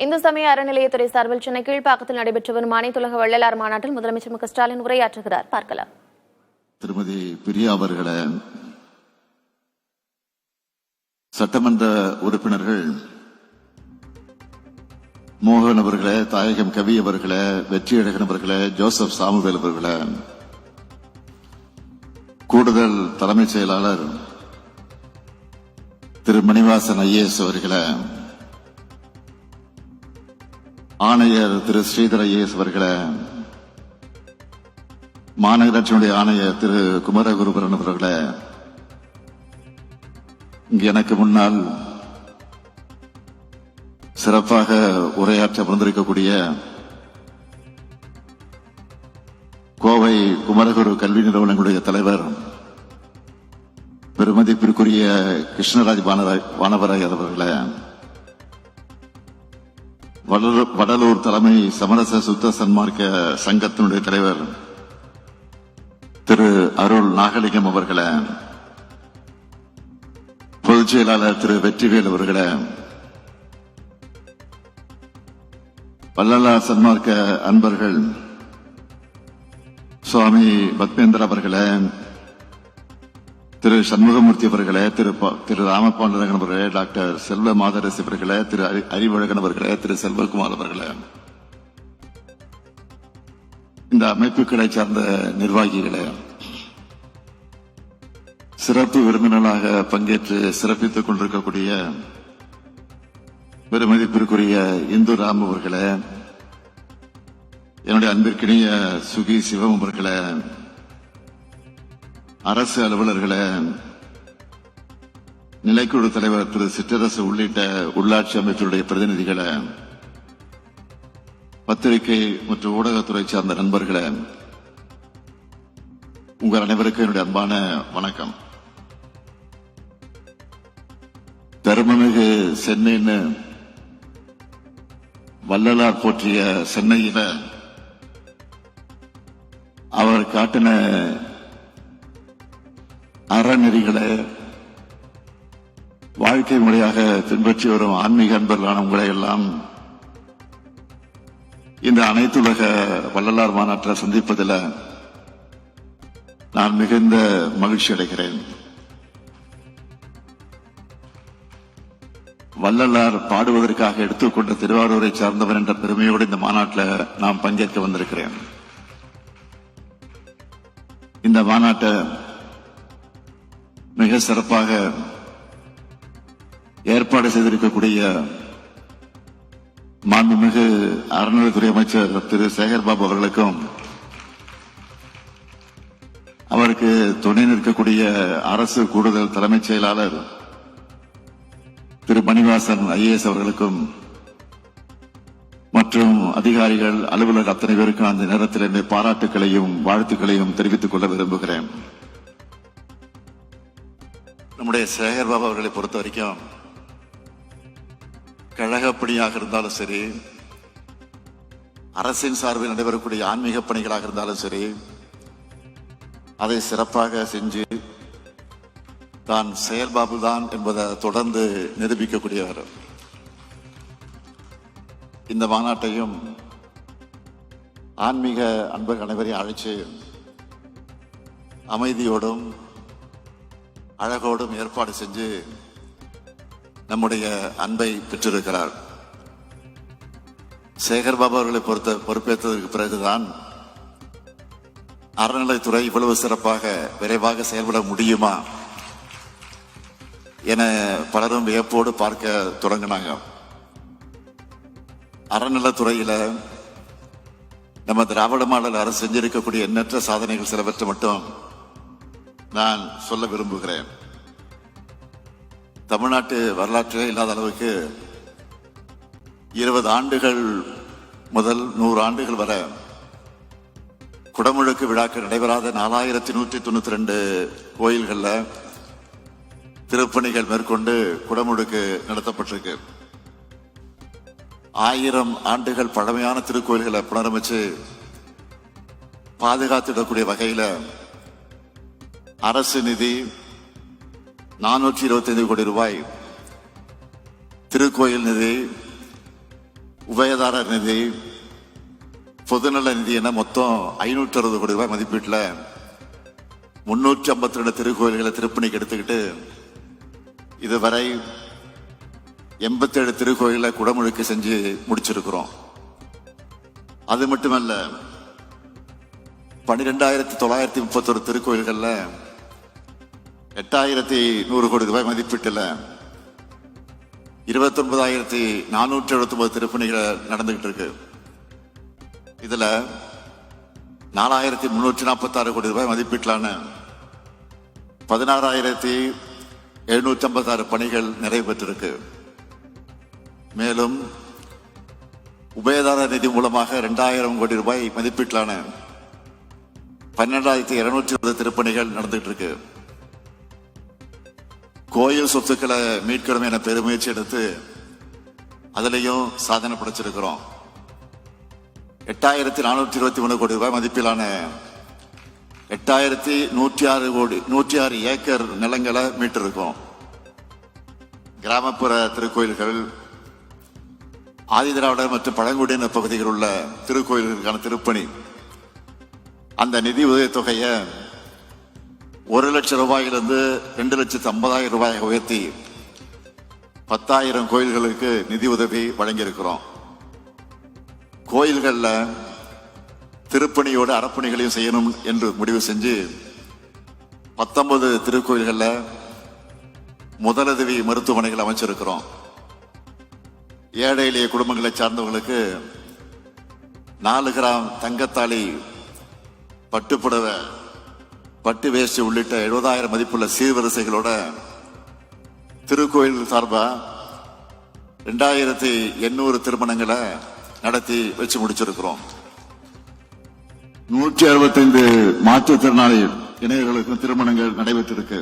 இந்து சமய அறநிலையத்துறை சார்பில் சென்னை கீழ்ப்பாக்கத்தில் நடைபெற்று வரும் அனைத்துலக வள்ளலார் மாநாட்டில் முதலமைச்சர் மு க ஸ்டாலின் உரையாற்றுகிறார். பார்க்கலாம். திருமதி பிரியா அவர்களே, சட்டமன்ற உறுப்பினர்கள் மோகன் அவர்களே, தாயகம் கவி அவர்களே, வெற்றியழகன் அவர்களே, ஜோசப் சாமுவேல் அவர்களே, கூடுதல் தலைமைச் செயலாளர் திரு மணிவாசன் ஐஏஎஸ் அவர்களே, ஆணையர் திரு ஸ்ரீதர் ஐஏஎஸ் அவர்களே, மாநகராட்சியினுடைய ஆணையர் திரு குமரகுருபரன் அவர்களே, இங்கு எனக்கு முன்னால் சிறப்பாக உரையாற்ற அமர்ந்திருக்கக்கூடிய கோவை குமரகுரு கல்வி நிறுவனங்களுடைய தலைவர் பெருமதிப்பிற்குரிய கிருஷ்ணராஜ் வானவராய் அவர்களே, வடலூர் தலைமை சமரச சுத்த சன்மார்க்க சங்கத்தினுடைய தலைவர் திரு அருள் நாகலிங்கம் அவர்களே, பொதுச் செயலாளர் திரு வெற்றிவேல் அவர்களே, வள்ளலார் சன்மார்க்க அன்பர்கள் சுவாமி பத்மேந்திர அவர்களே, திரு சண்முகமூர்த்தி அவர்களே, திரு ராமபாண்டரங்கன் அவர்களே, டாக்டர் செல்வ மாதரசி அவர்களே, திரு அறிவழகன் அவர்களே, திரு செல்வகுமார் அவர்களே, இந்த அமைப்புகளை சார்ந்த நிர்வாகிகளே, சிறப்பு விருந்தினராக பங்கேற்று சிறப்பித்துக் கொண்டிருக்கக்கூடிய பெருமதிப்பிற்குரிய இந்து ராம் அவர்களே, என்னுடைய அன்பிற்கினிய சுகி சிவம் அவர்களே, அரசு அலுவலர்களே, நிலைக்குழு தலைவர் திரு சிற்றரசு உள்ளிட்ட உள்ளாட்சி அமைப்பினுடைய பிரதிநிதிகளே, பத்திரிகை மற்றும் ஊடகத்துறை சார்ந்த நண்பர்களே, உங்கள் அனைவருக்கும் என்னுடைய அன்பான வணக்கம். தர்மமிகு சென்னைன்னு வள்ளலார் போற்றிய சென்னையில அவர் காட்டின அறநெறிகளை வாழ்க்கை முறையாக பின்பற்றி வரும் ஆன்மீக அன்பர்களான உங்களை எல்லாம் இந்த அனைத்துலக வள்ளலார் மாநாட்டில் சந்திப்பதில் நான் மிகுந்த மகிழ்ச்சி அடைகிறேன். வள்ளலார் பாடுவதற்காக எடுத்துக்கொண்ட திருவாரூரை சார்ந்தவர் என்ற பெருமையோடு இந்த மாநாட்டில் நாம் பங்கேற்க வந்திருக்கிறேன். இந்த மாநாட்டை மிக சிறப்பாக ஏற்பாடு செய்திருக்கக்கூடிய மாண்புமிகு அறநிலையத்துறை அமைச்சர் திரு சேகர்பாபு அவர்களுக்கும், அவருக்கு துணை நிற்கக்கூடிய அரசு கூடுதல் தலைமைச் செயலாளர் திரு மணிவாசன் ஐஏஎஸ் அவர்களுக்கும் மற்றும் அதிகாரிகள் அலுவலர் அத்தனை பேருக்கும் அந்த நேரத்தில் பாராட்டுகளையும் வாழ்த்துக்களையும் தெரிவித்துக் கொள்ள விரும்புகிறேன். நம்முடைய சேகர்பாபு அவர்களை பொறுத்த வரைக்கும் கழகப்பணியாக இருந்தாலும் சரி, அரசின் சார்பில் நடைபெறக்கூடிய ஆன்மீக பணிகளாக இருந்தாலும் சரி, அதை சிறப்பாக செஞ்சு தான் செயல்பாபு தான் என்பதை தொடர்ந்து நிரூபிக்கக்கூடியவர். இந்த மாநாட்டையும் ஆன்மீக அன்பர்கள் அனைவரையும் அழைச்சு அமைதியோடும் அழகோடும் ஏற்பாடு செஞ்சு நம்முடைய அன்பை பெற்றிருக்கிறார். சேகர்பாபு அவர்களை பொறுப்பேற்றதற்கு பிறகுதான் அறநிலைத்துறை இவ்வளவு சிறப்பாக விரைவாக செயல்பட முடியுமா என பலரும் வியப்போடு பார்க்க தொடங்கினாங்க. அறநிலைத்துறையில நம்ம திராவிட மாடல் அரசு செஞ்சிருக்கக்கூடிய எண்ணற்ற சாதனைகள் சிலவற்றை மட்டும் நான் சொல்ல விரும்புகிறேன். தமிழ்நாட்டு வரலாற்றிலே இல்லாத அளவுக்கு 20 ஆண்டுகள் முதல் 100 ஆண்டுகள் வரை குடமுழுக்கு விழாக்கள் நடைபெறாத 4192 கோயில்களில் திருப்பணிகள் மேற்கொண்டு குடமுழுக்கு நடத்தப்பட்டிருக்கு. 1000 ஆண்டுகள் பழமையான திருக்கோயில்களை புனரமைச்சு பாதுகாத்திடக்கூடிய வகையில் அரசு நிதி 425 கோடி ரூபாய், திருக்கோயில் நிதி உபயதாரர் நிதி, பொதுநல நிதி என மொத்தம் 560 கோடி ரூபாய் மதிப்பீட்டில் 352 திருக்கோயில்களை திருப்பணிக்கு எடுத்துக்கிட்டு இதுவரை 87 திருக்கோயிலை குடமுழுக்கு செஞ்சு முடிச்சிருக்கிறோம். அது மட்டுமல்ல, 12,931 திருக்கோயில்கள்ல 8,100 கோடி ரூபாய் மதிப்பீட்டில் 29,479 திருப்பணிகள் நடந்துகிட்டு இருக்கு. இதுல 4,346 கோடி ரூபாய் மதிப்பீட்டிலான 16,756 பணிகள் நிறைவு பெற்றிருக்கு. மேலும் உபயதாரர் நிதி மூலமாக 2,000 கோடி ரூபாய் மதிப்பீட்டிலான 12,220 திருப்பணிகள் நடந்துட்டு இருக்கு. கோயில் சொத்துக்களை மீட்கணும் என பெருமுயற்சி எடுத்து அதிலையும் சாதனை படைச்சிருக்கிறோம். 8,423 கோடி ரூபாய் மதிப்பிலான 8,106 ஏக்கர் நிலங்களை மீட்டிருக்கோம். கிராமப்புற திருக்கோயில்கள், ஆதிதிராவிடர் மற்றும் பழங்குடியின பகுதிகளில் உள்ள திருக்கோயில்களுக்கான திருப்பணி, அந்த நிதி உதவித்தொகையை 1 லட்சம் ரூபாயிலிருந்து 2,50,000 ரூபாயை உயர்த்தி 10,000 கோயில்களுக்கு நிதி உதவி வழங்கியிருக்கிறோம். கோயில்கள்ல திருப்பணியோடு அறப்பணிகளையும் செய்யணும் என்று முடிவு செஞ்சு 19 திருக்கோயில்கள்ல முதலுதவி மருத்துவமனைகள் அமைச்சிருக்கிறோம். ஏழை எளிய குடும்பங்களை சார்ந்தவர்களுக்கு 4 கிராம் தங்கத்தாலி, பட்டுப்புடவை, பட்டு வேஷ்டி உள்ளிட்ட 70,000 மதிப்புள்ள சீர்வரிசைகளோட திருக்கோயில் சார்பா 2,800 திருமணங்களை நடத்தி வச்சு முடிச்சிருக்கிறோம். 165 மாற்றுத்திறனாளி இணையர்களுக்கும் திருமணங்கள் நடைபெற்றிருக்கு.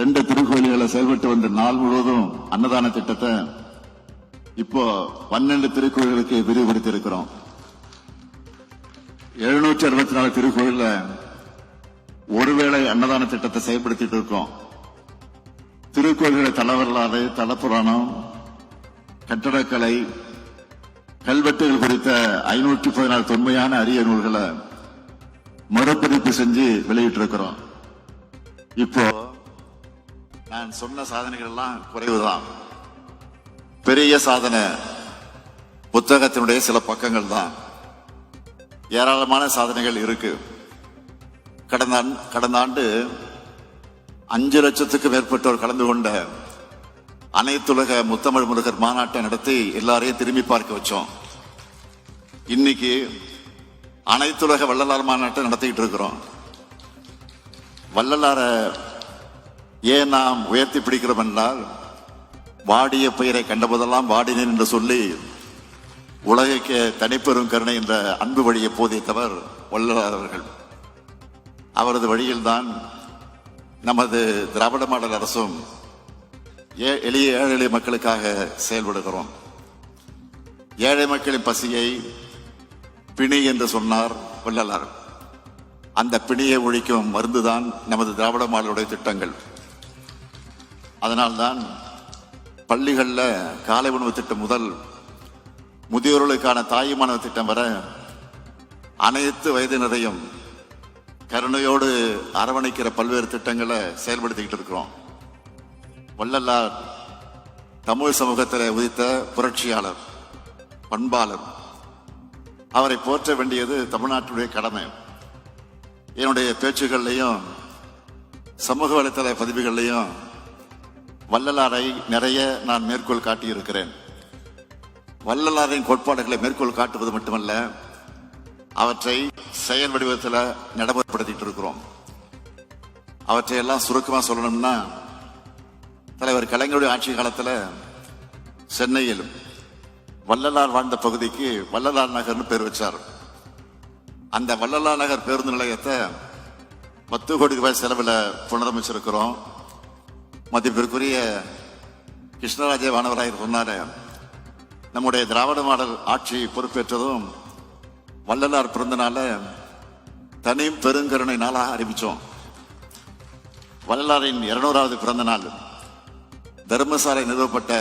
2 திருக்கோயில்களை செயல்பட்டு வந்த நாள் முழுவதும் அன்னதான திட்டத்தை இப்போ 12 திருக்கோயில்களுக்கு விரிவுபடுத்தி இருக்கிறோம். 764 திருக்கோயில்ல ஒருவேளை அன்னதான திட்டத்தை செயல்படுத்திட்டு இருக்கோம். திருக்கோயில்களை தலவரலாறு, தலப்புராணம், கட்டடக்கலை, கல்வெட்டுகள் குறித்த 514 தொன்மையான அரிய நூல்களை மறுபதிப்பு செஞ்சு வெளியிட்டு இருக்கிறோம். இப்போ நான் சொன்ன சாதனைகள் எல்லாம் குறைவுதான். பெரிய சாதனை புத்தகத்தினுடைய சில பக்கங்கள் தான். ஏராளமான சாதனைகள் இருக்கு. கடந்த ஆண்டு 5 லட்சத்துக்கு மேற்பட்டோர் கலந்து கொண்ட அனைத்துலக முத்தமிழ் முருகர் மாநாட்டை நடத்தி எல்லாரையும் திரும்பி பார்க்க வச்சோம். இன்னைக்கு அனைத்துலக வள்ளலார் மாநாட்டை நடத்திக்கிட்டு இருக்கிறோம். வள்ளலார ஏன் நாம் உயர்த்தி பிடிக்கிறோம் என்றால், வாடிய பெயரை கண்டபோதெல்லாம் வாடினேன் என்று சொல்லி உலகைக்கு தனிப்பெரும் கருணை என்ற அன்பு வழியை போதித்தவர் வள்ளலார் அவர்கள். அவரது வழியில்தான் நமது திராவிட மாடல் அரசும் எளிய ஏழை எளிய மக்களுக்காக செயல்படுகிறோம். ஏழை மக்களின் பசியை பிணி என்று சொன்னார் வள்ளலார். அந்த பிணியை ஒழிக்கும் மருந்துதான் நமது திராவிட மாடலுடைய திட்டங்கள். அதனால்தான் பள்ளிகளில் காலை உணவு திட்டம் முதல் முதியோர்களுக்கான தாயுமானவ திட்டம் வர அனைத்து வயதினரையும் கருணையோடு அரவணைக்கிற பல்வேறு திட்டங்களை செயல்படுத்திக்கிட்டு இருக்கிறோம். வள்ளலார் தமிழ் சமூகத்தில் உதித்த புரட்சியாளர், பண்பாளர். அவரை போற்ற வேண்டியது தமிழ்நாட்டுடைய கடமை. என்னுடைய பேச்சுகள்லையும் சமூக வலைத்தள பதிவுகள்லையும் வள்ளலாரை நிறைய நான் மேற்கோள் காட்டியிருக்கிறேன். வள்ளலாரின் கோட்பாடுகளை மேற்கோள் காட்டுவது மட்டுமல்ல, அவற்றை செயல் வடிவத்தில் நடைமுறைப்படுத்திட்டு இருக்கிறோம். அவற்றையெல்லாம் சுருக்கமாக சொல்லணும்னா, தலைவர் கலைஞருடைய ஆட்சி காலத்தில் சென்னையில் வள்ளலார் வாழ்ந்த பகுதிக்கு வள்ளலார் நகர்னு பேர் வச்சார். அந்த வள்ளலார் நகர் பேருந்து நிலையத்தை 10 கோடி ரூபாய் செலவில் புனரமைச்சிருக்கிறோம். மதிப்பிற்குரிய கிருஷ்ணராஜ வானவராயர் சொன்னாரு, நம்முடைய திராவிட மாடல் ஆட்சி பொறுப்பேற்றதும் வள்ளலார் பிறந்த நாள தனி பெருங்கருணை நாளாக அறிவிச்சோம். வள்ளலாரின் 200வது பிறந்த நாள் தர்மசாலை நிறுவப்பட்ட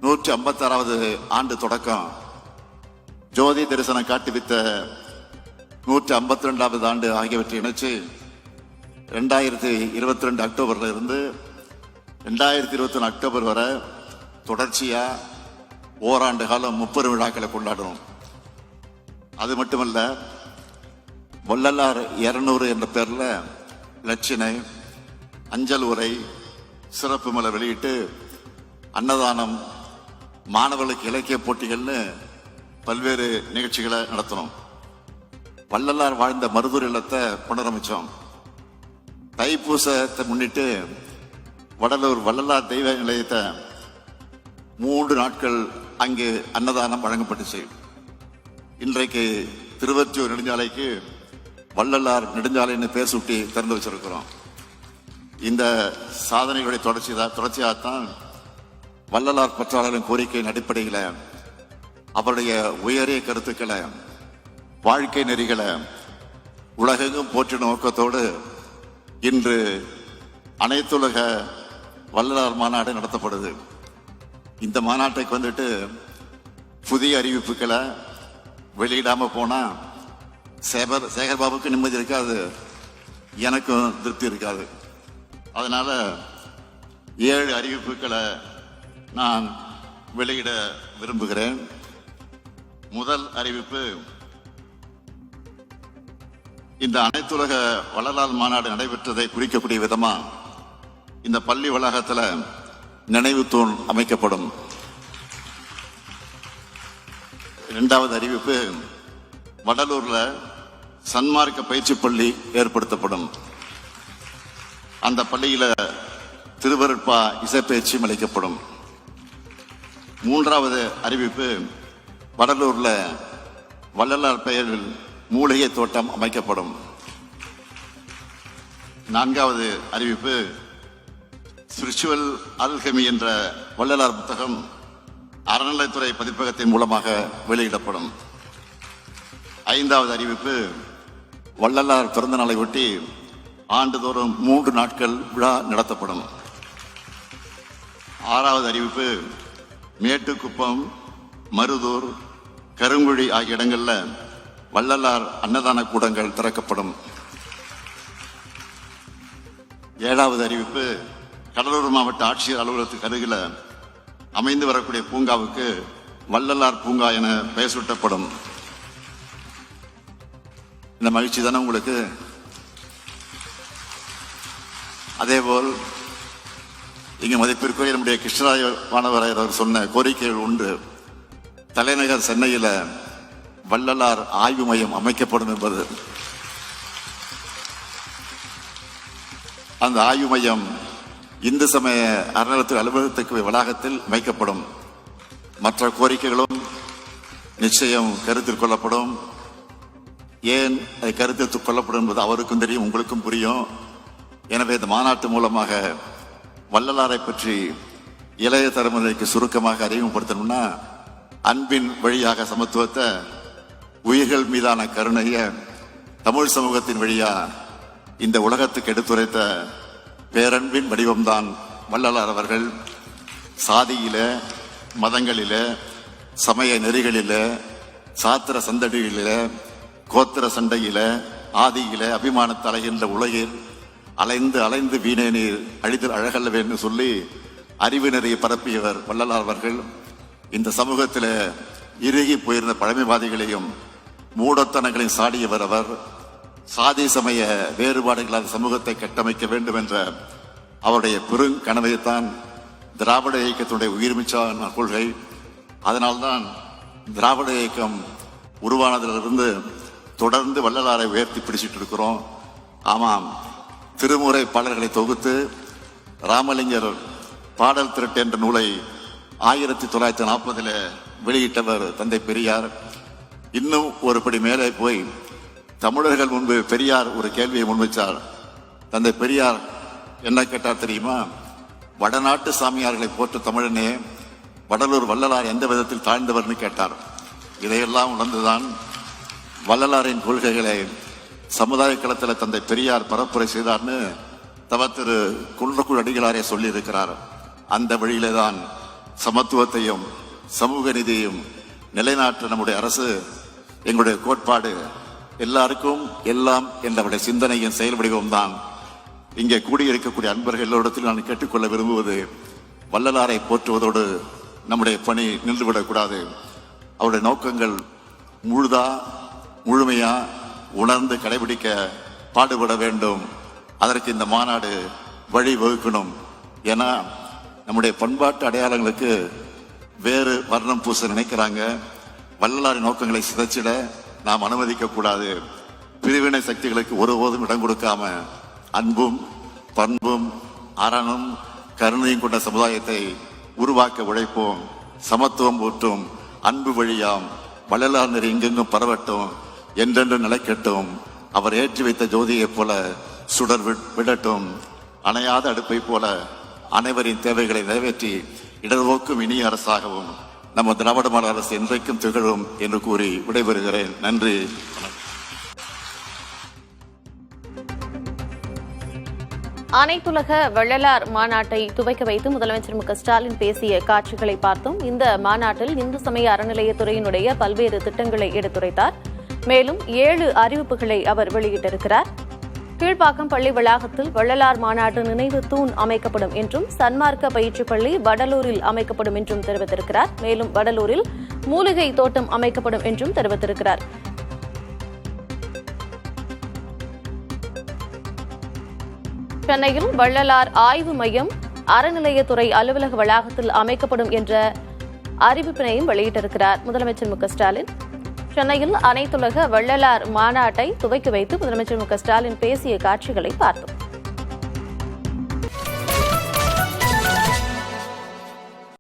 156வது ஆண்டு தொடக்கம், ஜோதி தரிசனம் காட்டுவித்த 152வது ஆண்டு ஆகியவற்றை இணைச்சு 2022 அக்டோபர்ல இருந்து 2021 அக்டோபர் வரை தொடர்ச்சியா ஓராண்டு காலம் 30 விழாக்களை கொண்டாடணும். அது மட்டுமல்ல, வள்ளலார் 200 என்ற பேர்ல லட்சணை, அஞ்சல் உரை, சிறப்பு மலர் வெளியிட்டு அன்னதானம், மாணவர்களுக்கு இலக்கிய போட்டிகள்னு பல்வேறு நிகழ்ச்சிகளை நடத்தணும். வள்ளலார் வாழ்ந்த மருதூர் இல்லத்தை புனரமைச்சோம். தைப்பூசத்தை முன்னிட்டு வடலூர் வள்ளலார் தெய்வ நிலையத்தை 3 நாட்கள் அங்கு அன்னதானம் வழங்கப்பட்டுச்சு. இன்றைக்கு திருவொற்றியூர் நெடுஞ்சாலைக்கு வள்ளலார் நெடுஞ்சாலைன்னு பேர் சுட்டி திறந்து வச்சிருக்கிறோம். இந்த சாதனைகளுடைய தொடர்ச்சியாகத்தான் வள்ளலார் பற்றாளரின் கோரிக்கையின் அடிப்படையில் அவருடைய உயரிய கருத்துக்களை, வாழ்க்கை நெறிகளை உலகெங்கும் போற்றின நோக்கத்தோடு இன்று அனைத்துலக வள்ளலார் மாநாடு நடத்தப்படுது. இந்த மாநாட்டுக்கு வந்துட்டு புதிய அறிவிப்புகளை வெளியிடாம போனா சேகர்பாபுக்கு நிம்மதி இருக்காது, எனக்கும் திருப்தி இருக்காது. அதனால 7 அறிவிப்புகளை நான் வெளியிட விரும்புகிறேன். முதல் அறிவிப்பு, இந்த அனைத்துலக வள்ளலார் மாநாடு நடைபெற்றதை குறிக்கக்கூடிய விதமா இந்த பள்ளி வளாகத்தில் நினைவு தூண் அமைக்கப்படும். இரண்டாவது அறிவிப்பு, வடலூர்ல சன்மார்க்க பயிற்சி பள்ளி ஏற்படுத்தப்படும். அந்த பள்ளியில திருவருட்பா இசைப்பயிற்சியும் அளிக்கப்படும். மூன்றாவது அறிவிப்பு, வடலூர்ல வள்ளலார் பெயரில் மூலிகை தோட்டம் அமைக்கப்படும். நான்காவது அறிவிப்பு, ஸ்பிரிச்சுவல் ஆல்கெமி என்ற வள்ளலார் புத்தகம் அறநிலைத்துறை பதிப்பகத்தின் மூலமாக வெளியிடப்படும். ஐந்தாவது அறிவிப்பு, வள்ளலார் பிறந்த நாளை ஒட்டி ஆண்டுதோறும் 3 நாட்கள் விழா நடத்தப்படும். ஆறாவது அறிவிப்பு, மேட்டுக்குப்பம், மருதூர், கருங்குழி ஆகிய இடங்களில் வள்ளலார் அன்னதான கூடங்கள் திறக்கப்படும். ஏழாவது அறிவிப்பு, கடலூர் மாவட்ட ஆட்சியர் அலுவலகத்துக்கு அருகில் அமைந்து வரக்கூடிய பூங்காவுக்கு வள்ளலார் பூங்கா என பெயர் சூட்டப்படும். இந்த மகிழ்ச்சி தானே உங்களுக்கு? அதேபோல் இங்கு மதிப்பிற்குரிய நம்முடைய கிருஷ்ணராய வானவராயர் அவர் சொன்ன கோரிக்கைகள் உண்டு. தலைநகர் சென்னையில் வள்ளலார் ஆய்வு மையம் அமைக்கப்படும் என்பது. அந்த ஆய்வு மையம் இந்து சமய அறநிலையத்துறை அலுவலகத்துக்கு வளாகத்தில் அமைக்கப்படும். மற்ற கோரிக்கைகளும் நிச்சயம் கருத்தில் கொள்ளப்படும். ஏன் அதை கருத்தில் கொள்ளப்படும் என்பது அவருக்கும் தெரியும், உங்களுக்கும் புரியும். எனவே இந்த மாநாட்டு மூலமாக வள்ளலாரை பற்றி இளைய தலைமுறைக்கு சுருக்கமாக அறிமுகப்படுத்தணும்னா, அன்பின் வழியாக சமத்துவத்தை, உயிர்கள் மீதான கருணைய தமிழ் சமூகத்தின் வழியா இந்த உலகத்துக்கு எடுத்துரைத்த பேரன்பின் வடிவம்தான் வள்ளலார் அவர்கள். சாதியில, மதங்களில, சமய நெறிகளில, சாத்திர சந்தடிகளில, கோத்திர சண்டையில, ஆதியில அபிமானத்தை அலைகின்ற உலகில் அலைந்து அலைந்து வீணே நீர் அழிதல் அழகல்லவேன்னு சொல்லி அறிவு நெறியை பரப்பியவர் வள்ளலார் அவர்கள். இந்த சமூகத்தில் இறுகி போயிருந்த பழமைவாதிகளையும் மூடத்தனங்களையும் சாடியவர் அவர். சாதி சமய வேறுபாடுகளால் சமூகத்தை கட்டமைக்க வேண்டும் என்ற அவருடைய பெருங்கனவைத்தான் திராவிட இயக்கத்துடைய உயிர்மிச்சான கொள்கை. அதனால்தான் திராவிட இயக்கம் உருவானதிலிருந்து தொடர்ந்து வள்ளலாரை உயர்த்தி பிடிச்சிட்டு இருக்கிறோம். ஆமாம், திருமுறை பாடல்களை தொகுத்து ராமலிங்கர் பாடல் திரட்டு என்ற நூலை 1940 வெளியிட்டவர் தந்தை பெரியார். இன்னும் ஒரு படி மேலே போய் தமிழர்கள் முன்பு பெரியார் ஒரு கேள்வியை முன்வைச்சார். தந்தை பெரியார் என்ன கேட்டார் தெரியுமா? வடநாட்டு சாமியார்களை போற்று தமிழனே, வடலூர் வள்ளலார் எந்த விதத்தில் தாழ்ந்தவர்னு கேட்டார். இதையெல்லாம் உணர்ந்துதான் வள்ளலாரின் கொள்கைகளை சமுதாய களத்தில் தந்தை பெரியார் பரப்புரை செய்தார்னு தவ திரு குன்றக்குள் அடிகளாரே சொல்லி இருக்கிறார். அந்த வழியிலே தான் சமத்துவத்தையும் சமூக நீதியையும் நிலைநாட்ட நம்முடைய அரசு, எங்களுடைய கோட்பாடு எல்லாருக்கும் எல்லாம் என்றவருடைய சிந்தனையின் செயல் வடிவம் தான். இங்கே கூடியிருக்கக்கூடிய அன்பர்கள் எல்லோரிடத்தில் நான் கேட்டுக்கொள்ள விரும்புவது, வள்ளலாரை போற்றுவதோடு நம்முடைய பணி நின்றுவிடக்கூடாது. அவருடைய நோக்கங்கள் முழுமையா உணர்ந்து கடைபிடிக்க பாடுபட வேண்டும். அதற்கு இந்த மாநாடு வழி வகுக்கணும். ஏன்னா நம்முடைய பண்பாட்டு அடையாளங்களுக்கு வேறு வர்ணம் பூச நினைக்கிறாங்க. வள்ளலாரின் நோக்கங்களை சிதைச்சிட நாம் அனுமதிக்க கூடாது. பிரிவினை சக்திகளுக்கு ஒருபோதும் இடம் கொடுக்காம அன்பும் பண்பும் அறனும் கருணையும் கொண்ட சமுதாயத்தை உருவாக்க உழைப்போம். சமத்துவம் ஊற்றும் அன்பு வழியாம் வள்ளலார் நெறி எங்கெங்கும் பரவட்டும், என்றென்று நிலைக்கட்டும். அவர் ஏற்றி வைத்த ஜோதியைப் போல சுடர் விடட்டும். அணையாத அடுப்பை போல அனைவரின் தேவைகளை நிறைவேற்றி இடர்போக்கும் இனிய அரசாகவும் நம்ம திராவிட மாடல் அரசு என்றைக்கும் திகழும் என்று கூறி விடைபெறுகிறேன். நன்றி. அனைத்துலக வள்ளலார் மாநாட்டை துவக்கி வைத்து முதலமைச்சர் மு.க.ஸ்டாலின் பேசிய காட்சிகளை பார்த்தோம். இந்த மாநாட்டில் இந்து சமய அறநிலையத்துறையினுடைய பல்வேறு திட்டங்களை எடுத்துரைத்தார். மேலும் 7 அறிவிப்புகளை அவர் வெளியிட்டிருக்கிறார். கீழ்ப்பாக்கம் பள்ளி வளாகத்தில் வள்ளலார் மாநாட்டு நினைவு தூண் அமைக்கப்படும் என்றும், சன்மார்க்க பயிற்சி பள்ளி வடலூரில் அமைக்கப்படும் என்றும் தெரிவித்திருக்கிறார். மேலும் வடலூரில் மூலிகை தோட்டம் அமைக்கப்படும் என்றும் தெரிவித்திருக்கிறார். சென்னையில் வள்ளலார் ஆய்வு மையம் அறநிலையத்துறை அலுவலக வளாகத்தில் அமைக்கப்படும் என்ற அறிவிப்பினையும் வெளியிட்டிருக்கிறார் முதலமைச்சர் மு.க.ஸ்டாலின். சென்னையில் அனைத்துலக வள்ளலார் மாநாட்டை துவக்கி வைத்து முதலமைச்சர் மு.க.ஸ்டாலின் பேசிய காட்சிகளை பார்த்தோம்.